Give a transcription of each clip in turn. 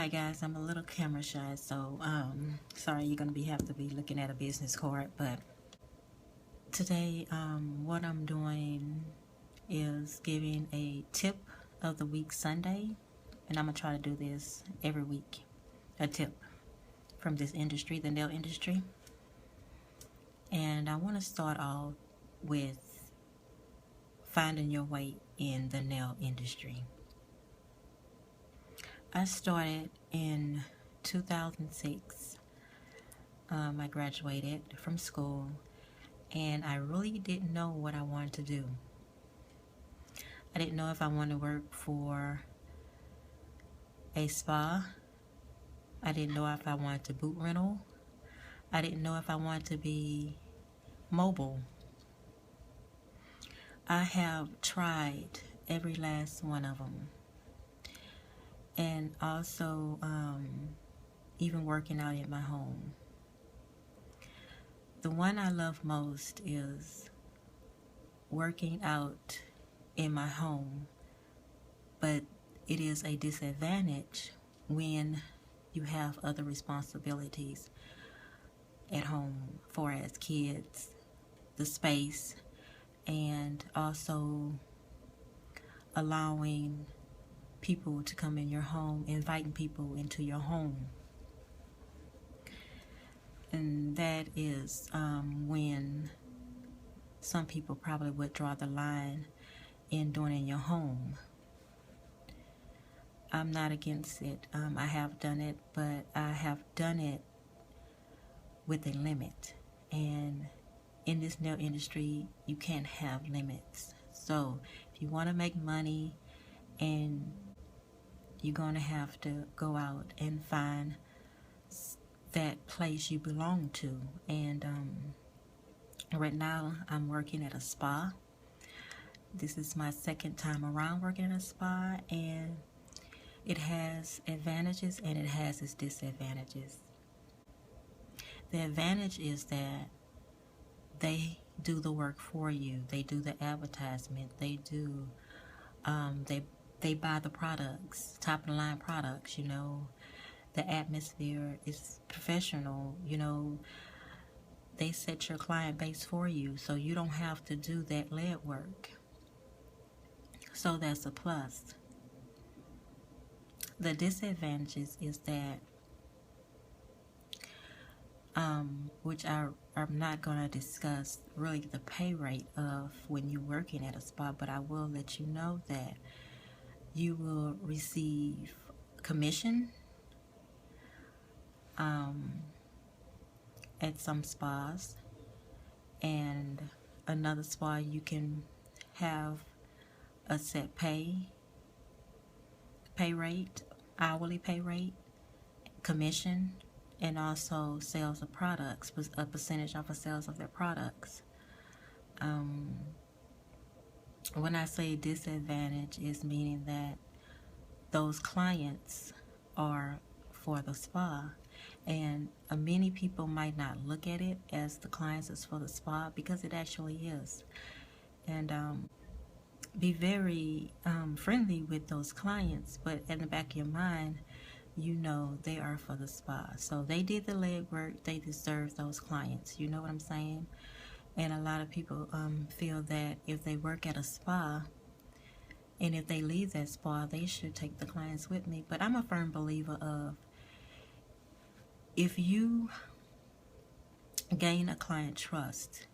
Alright guys, I'm a little camera shy, so sorry you're gonna have to be looking at a business card, but today what I'm doing is giving a tip of the week Sunday, and I'm gonna try to do this every week. A tip from this industry, the nail industry. And I want to start off with finding your way in the nail industry. I started in 2006. I graduated from school, and I really didn't know what I wanted to do. I didn't know if I wanted to work for a spa. I didn't know if I wanted to boot rental. I didn't know if I wanted to be mobile. I have tried every last one of them. And also even working out in my home. The one I love most is working out in my home, but it is a disadvantage when you have other responsibilities at home, for as kids, the space, and also allowing people to come in your home, inviting people into your home. And that is when some people probably would draw the line in doing it in your home. I'm not against it. I have done it, but I have done it with a limit. And in this nail industry, you can't have limits. So if you want to make money, and you're going to have to go out and find that place you belong to. And right now I'm working at a spa. This is my second time around working at a spa, and it has advantages and it has its disadvantages. The advantage is that they do the work for you. They do the advertisement. They do they buy the products, top of the line products, you know. The atmosphere is professional, you know. They set your client base for you, so you don't have to do that lead work. So that's a plus. The disadvantages is that, which I'm not going to discuss really the pay rate of when you're working at a spa, but I will let you know that you will receive commission at some spas, and another spa you can have a set pay rate, hourly pay rate, commission, and also sales of products, a percentage off of sales of their products. When I say disadvantage, is meaning that those clients are for the spa, and many people might not look at it as the clients is for the spa, because it actually is. And be very friendly with those clients, but in the back of your mind, you know they are for the spa. So they did the legwork, they deserve those clients, you know what I'm saying? And a lot of people feel that if they work at a spa, and if they leave that spa, they should take the clients with me. But I'm a firm believer of, if you gain a client trust,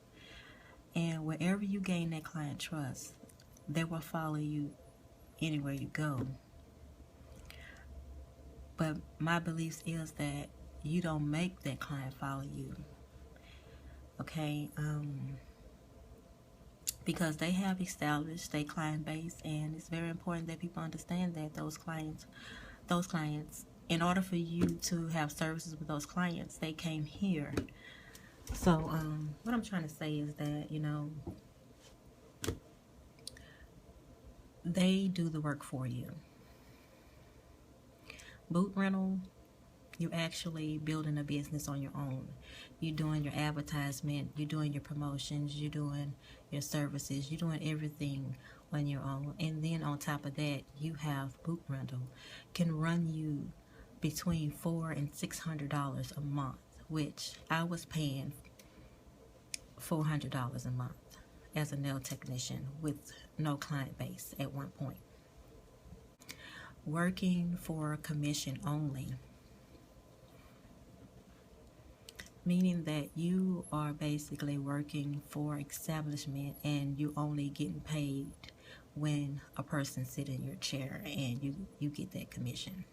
and wherever you gain that client trust, they will follow you anywhere you go. But my belief is that you don't make that client follow you, okay? Because they have established their client base, and it's very important that people understand that those clients, in order for you to have services with those clients, they came here. So what I'm trying to say is that, you know, they do the work for you. Boot rental, you're actually building a business on your own. You're doing your advertisement, you're doing your promotions, you're doing your services, you're doing everything on your own. And then on top of that, you have boot rental, can run you between $400 and $600 a month, which I was paying $400 a month as a nail technician with no client base at one point. Working for commission only, meaning that you are basically working for establishment and you only getting paid when a person sit in your chair and you get that commission.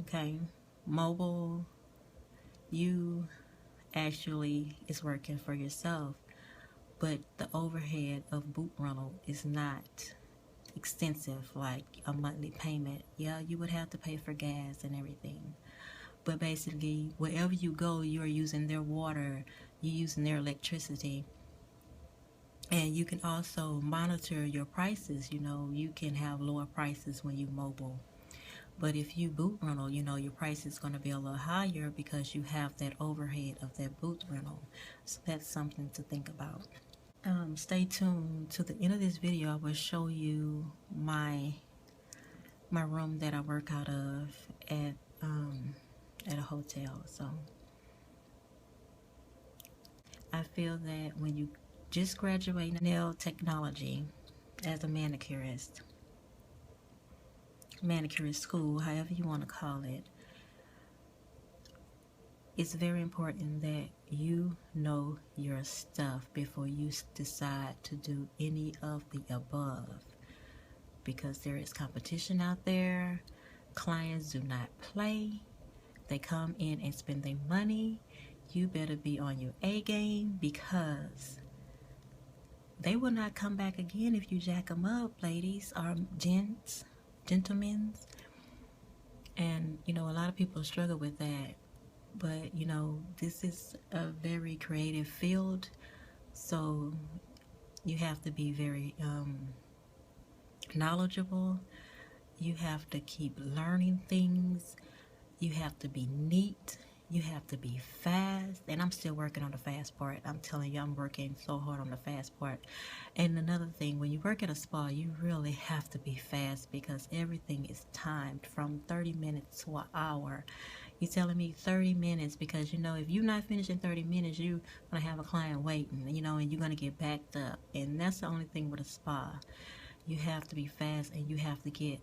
Okay, mobile, you actually is working for yourself, but the overhead of boot rental is not extensive like a monthly payment. Yeah, you would have to pay for gas and everything, but basically wherever you go, you're using their water, you're using their electricity, and you can also monitor your prices. You know, you can have lower prices when you mobile, but if you boot rental, you know, your price is going to be a little higher because you have that overhead of that boot rental. So that's something to think about. Stay tuned to the end of this video. I will show you my room that I work out of at a hotel. So I feel that when you just graduate nail technology as a manicurist school, however you want to call it, it's very important that you know your stuff before you decide to do any of the above, because there is competition out there. Clients do not play. They come in and spend their money. You better be on your A game, because they will not come back again if you jack them up, ladies or gentlemen. And you know, a lot of people struggle with that. But you know, this is a very creative field, so you have to be very knowledgeable. You have to keep learning things. You have to be neat. You have to be fast. And I'm still working on the fast part. I'm telling you, I'm working so hard on the fast part. And another thing, when you work at a spa, you really have to be fast, because everything is timed from 30 minutes to an hour. You're telling me 30 minutes, because you know, if you're not finished in 30 minutes, you're going to have a client waiting, you know, and you're going to get backed up. And that's the only thing with a spa. You have to be fast, and you have to get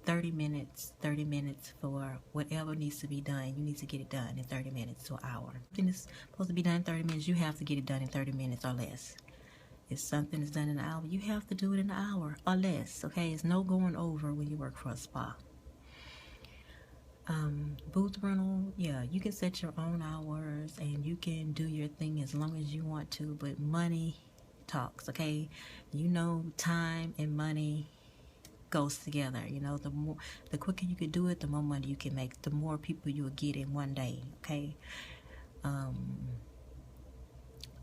30 minutes for whatever needs to be done. You need to get it done in 30 minutes to an hour. If something is supposed to be done in 30 minutes, you have to get it done in 30 minutes or less. If something is done in an hour, you have to do it in an hour or less, okay? It's no going over when you work for a spa. Booth rental, yeah, you can set your own hours and you can do your thing as long as you want to, but money talks, okay? You know, time and money goes together. You know, the quicker you can do it, the more money you can make, the more people you'll get in one day, okay?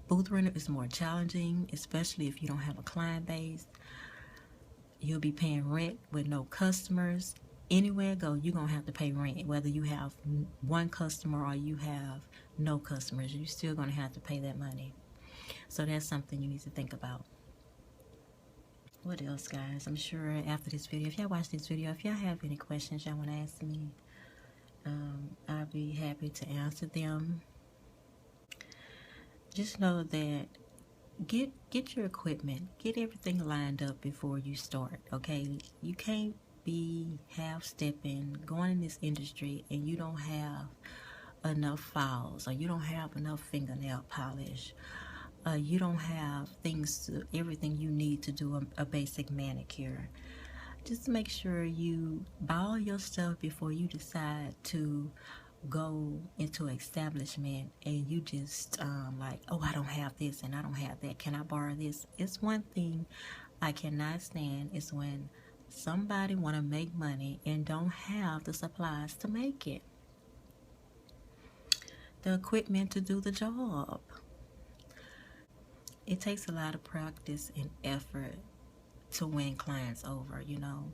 Booth rental is more challenging, especially if you don't have a client base. You'll be paying rent with no customers. Anywhere you go, you're going to have to pay rent. Whether you have one customer or you have no customers, you're still going to have to pay that money. So that's something you need to think about. What else, guys? I'm sure after this video, if y'all watch this video, if y'all have any questions y'all want to ask me, I'll be happy to answer them. Just know that get your equipment, get everything lined up before you start, okay? You can't be half-stepping, going in this industry, and you don't have enough files, or you don't have enough fingernail polish, you don't have everything you need to do a basic manicure. Just make sure you buy all your stuff before you decide to go into an establishment and you just like, oh, I don't have this and I don't have that, can I borrow this? It's one thing I cannot stand is when somebody want to make money and don't have the supplies to make it, the equipment to do the job. It takes a lot of practice and effort to win clients over, you know.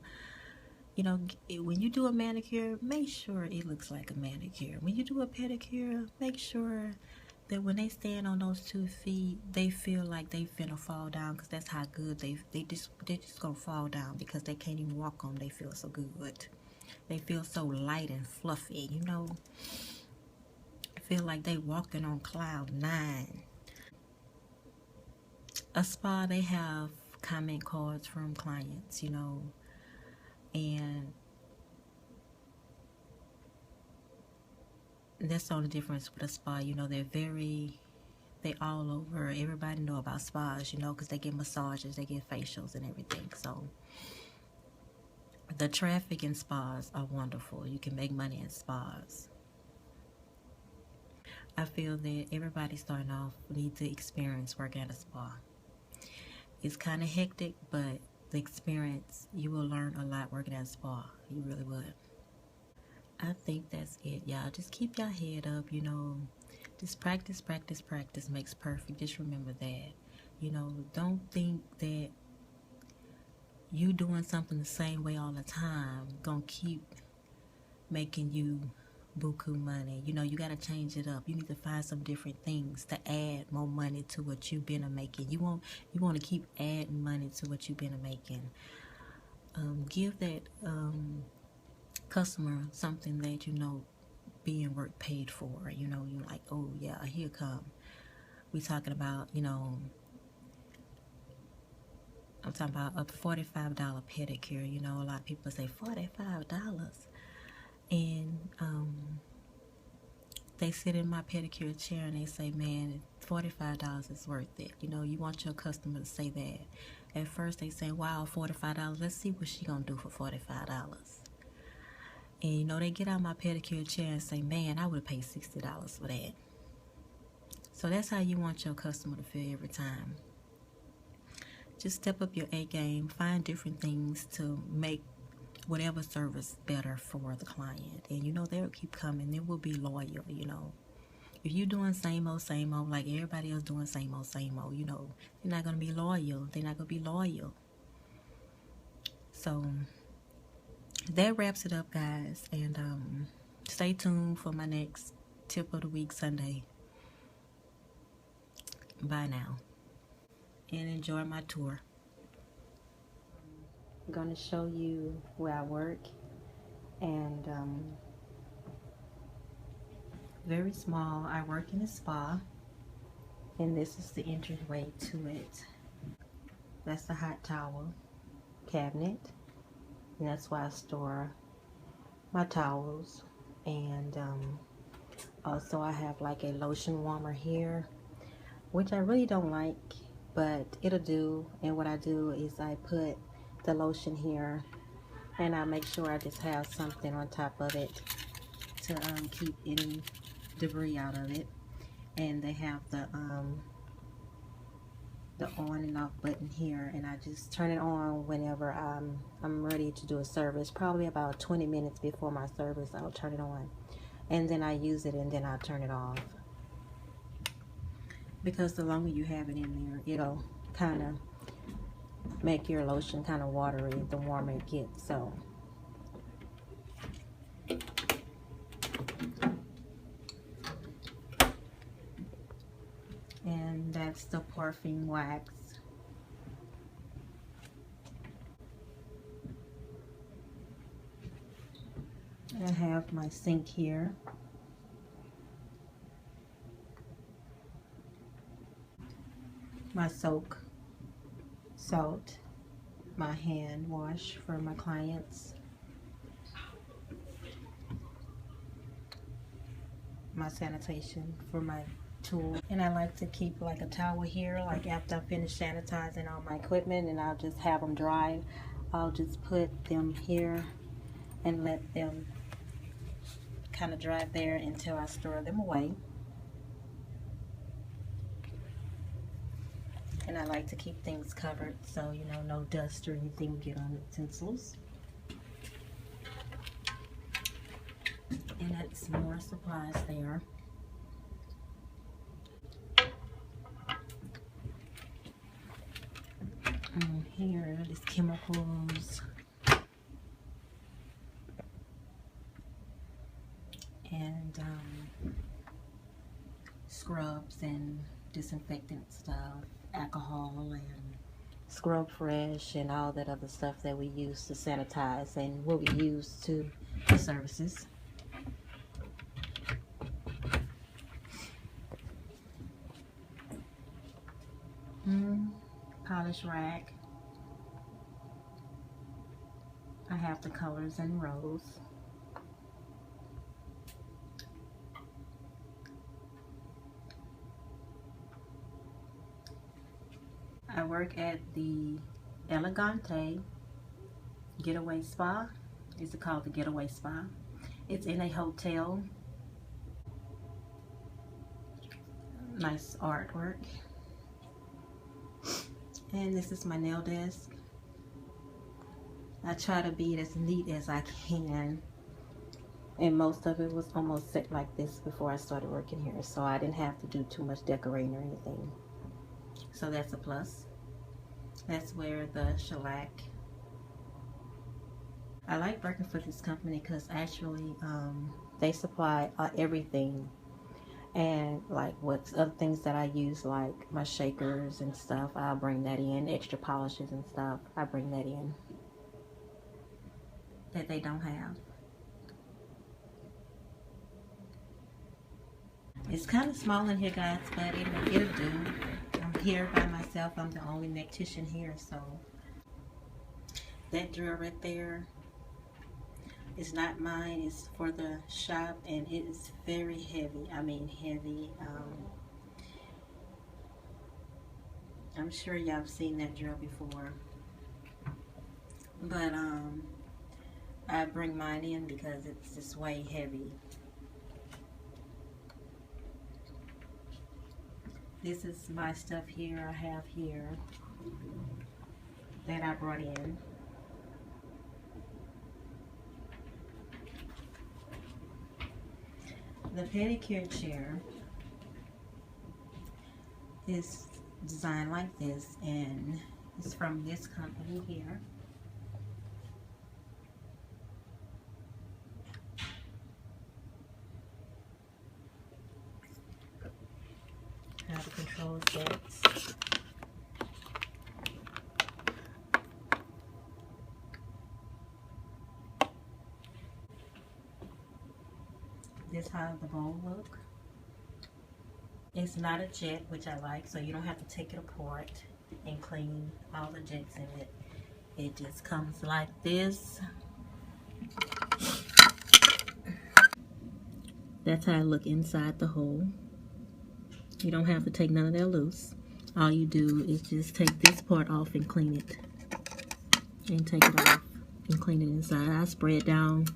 When you do a manicure, make sure it looks like a manicure. When you do a pedicure, make sure that when they stand on those 2 feet, they feel like they finna fall down, because that's how good they just gonna fall down, because they can't even walk on them. They feel so good. They feel so light and fluffy, you know. I feel like they walking on cloud 9. A spa, they have comment cards from clients, you know, and that's the only difference with a spa. You know, they all over. Everybody know about spas, you know, because they get massages, they get facials and everything. So the traffic in spas are wonderful. You can make money in spas. I feel that everybody starting off needs to experience working at a spa. It's kind of hectic, but the experience, you will learn a lot working at a spa. You really would. I think that's it, y'all. Just keep your head up, you know. Just practice, practice, practice makes perfect. Just remember that. You know, don't think that you doing something the same way all the time gonna keep making you buku money. You know, you gotta change it up. You need to find some different things to add more money to what you've been making. You want to keep adding money to what you've been making. Give that customer something that you know being work paid for. You know, you're like, oh yeah, here come. We talking about, you know, I'm talking about a $45 pedicure. You know, a lot of people say $45, and they sit in my pedicure chair and they say, man, $45 is worth it. You know, you want your customer to say that. At first they say, wow, $45, let's see what she gonna do for $45. And you know, they get out my pedicure chair and say, man, I would have paid $60 for that. So that's how you want your customer to feel every time. Just step up your A game, find different things to make whatever service better for the client. And you know, they'll keep coming. They will be loyal, you know. If you're doing same old, like everybody else doing same old, you know, they're not going to be loyal. They're not going to be loyal. So that wraps it up, guys. And stay tuned for my next tip of the week Sunday. Bye now. And enjoy my tour. I'm going to show you where I work. And very small. I work in a spa. And this is the entryway to it. That's the hot towel cabinet. And that's why I store my towels. And also I have like a lotion warmer here, which I really don't like, but it'll do. And what I do is I put the lotion here, and I make sure I just have something on top of it to keep any debris out of it. And they have the on and off button here, and I just turn it on whenever I'm ready to do a service. Probably about 20 minutes before my service, I'll turn it on, and then I use it, and then I'll turn it off. Because the longer you have it in there, it'll kind of make your lotion kind of watery the warmer it gets. So and that's the Parfum wax. I have my sink here. My soak, salt, my hand wash for my clients, my sanitation for my tool. And I like to keep like a towel here, like after I finish sanitizing all my equipment and I'll just have them dry. I'll just put them here and let them kind of dry there until I store them away. And I like to keep things covered so, you know, no dust or anything will get on the utensils. And that's more supplies there. Here is chemicals and scrubs and disinfectant stuff, alcohol and Scrub Fresh and all that other stuff that we use to sanitize and what we use to services. Polish rack. I have the colors in rows. I work at the Elegante Getaway Spa. It's called the Getaway Spa. It's in a hotel. Nice artwork. And this is my nail desk. I try to be as neat as I can. And most of it was almost set like this before I started working here. So I didn't have to do too much decorating or anything. So that's a plus. That's where the shellac. I like working for this company because actually they supply everything. And like what's other things that I use, like my shakers and stuff, I'll bring that in. Extra polishes and stuff, I bring that in that they don't have. It's kind of small in here, guys, but it'll do. I'm here by myself. I'm the only nectician here, so that drill right there is not mine. It's for the shop, and it is very heavy. I mean heavy. I'm sure y'all have seen that drill before, but I bring mine in because it's just way heavy. This is my stuff here. I have here that I brought in. The pedicure chair is designed like this, and it's from this company here. How to control jets. This how the bowl look. It's not a jet, which I like, so you don't have to take it apart and clean all the jets in it. It just comes like this. That's how I look inside the hole. You don't have to take none of that loose. All you do is just take this part off and clean it. And take it off and clean it inside. I spray it down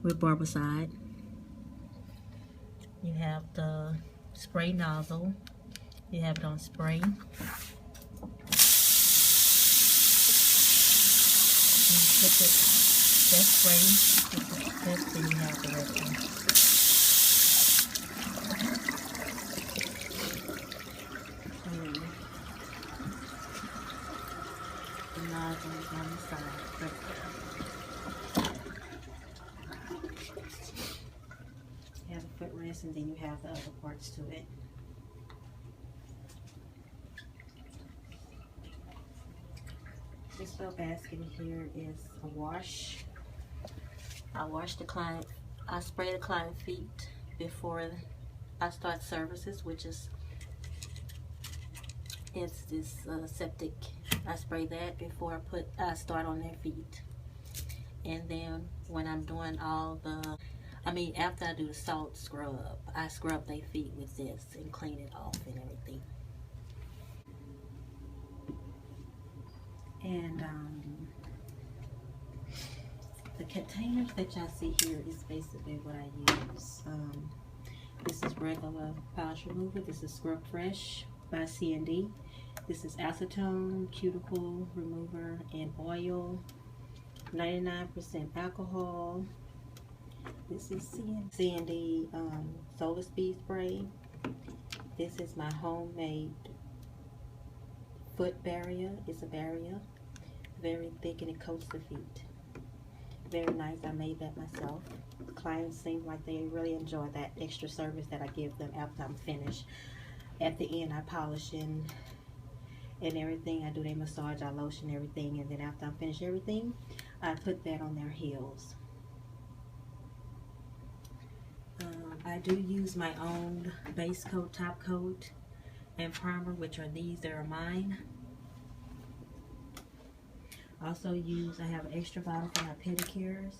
with Barbicide. You have the spray nozzle. You have it on spray. And you put that spray, then you have the rest of it. The nozzle is on the side, right there. You have a footrest, and then you have the other parts to it. This little basket here is a wash. I wash the client. I spray the client feet before I start services, which is it's this septic. I spray that before I start on their feet. And then when I'm doing after I do the salt scrub, I scrub their feet with this and clean it off and everything. And the containers that y'all see here is basically what I use. This is regular polish remover. This is Scrub Fresh by C&D. This is acetone, cuticle remover, and oil. 99% alcohol. This is C&D Solar Speed Spray. This is my homemade foot barrier. It's a barrier, very thick, and it coats the feet. Very nice. I made that myself. Clients seem like they really enjoy that extra service that I give them after I'm finished. At the end, I polish and and everything. I do their massage, I lotion everything, and then after I finish everything, I put that on their heels. I do use my own base coat, top coat, and primer, which are these. They are mine. Also I have an extra bottle for my pedicures.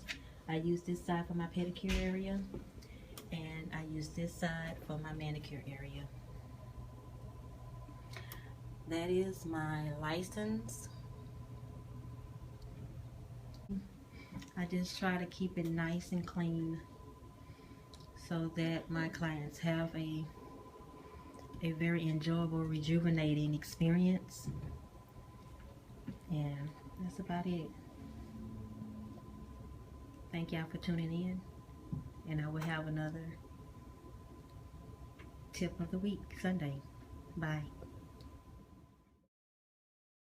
I use this side for my pedicure area, and I use this side for my manicure area. That is my license. I just try to keep it nice and clean so that my clients have a very enjoyable, rejuvenating experience. And that's about it. Thank y'all for tuning in, and I will have another tip of the week Sunday. Bye.